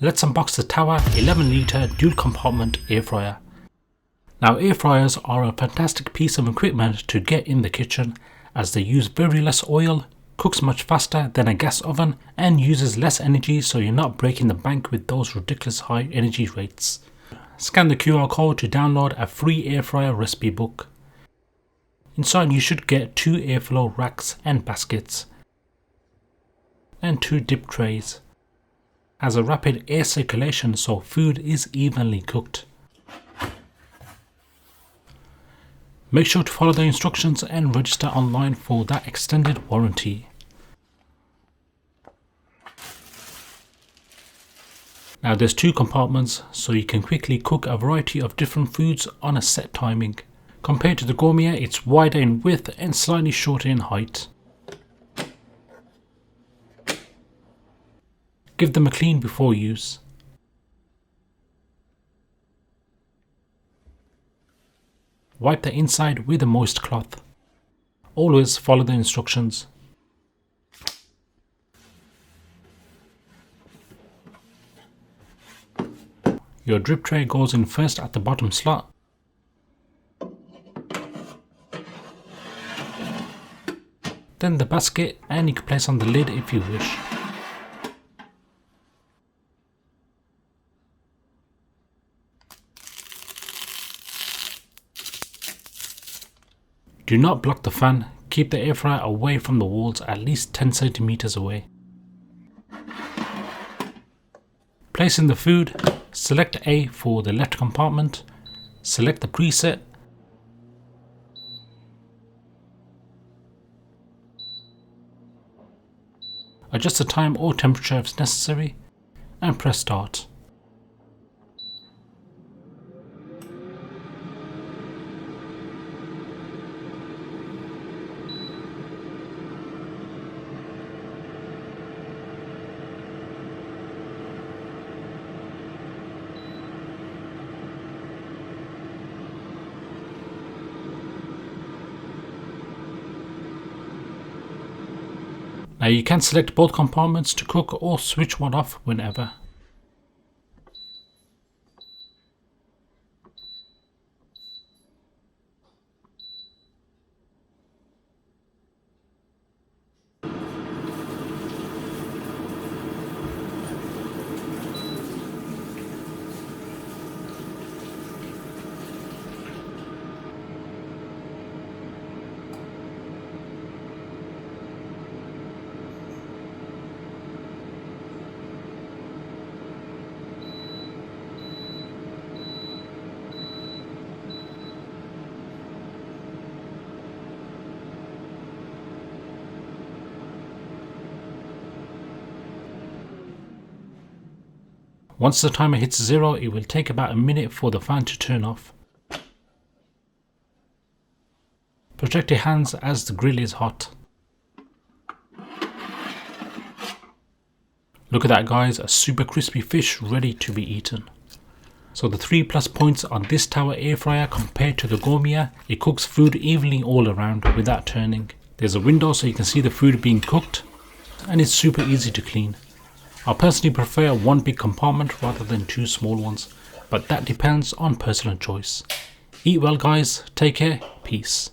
Let's unbox the Tower 11 litre dual compartment air fryer. Now air fryers are a fantastic piece of equipment to get in the kitchen as they use very less oil, cooks much faster than a gas oven and uses less energy, so you're not breaking the bank with those ridiculous high energy rates. Scan the QR code to download a free air fryer recipe book. Inside you should get 2 airflow racks and baskets and 2 dip trays. Has a rapid air circulation so food is evenly cooked. Make sure to follow the instructions and register online for that extended warranty. Now there's 2 compartments so you can quickly cook a variety of different foods on a set timing. Compared to the Gourmet, it's wider in width and slightly shorter in height. Give them a clean before use. Wipe the inside with a moist cloth. Always follow the instructions. Your drip tray goes in first at the bottom slot. Then the basket, and you can place on the lid if you wish. Do not block the fan, keep the air fryer away from the walls at least 10 centimeters away. Place in the food, select A for the left compartment, select the preset, adjust the time or temperature if necessary, and press start. Now you can select both compartments to cook or switch one off whenever. Once the timer hits 0, it will take about a minute for the fan to turn off. Protect your hands as the grill is hot. Look at that guys, a super crispy fish ready to be eaten. So the 3 plus points on this Tower air fryer compared to the Gourmet, it cooks food evenly all around without turning. There's a window so you can see the food being cooked, and it's super easy to clean. I personally prefer one big compartment rather than 2 small ones, but that depends on personal choice. Eat well guys, take care, peace.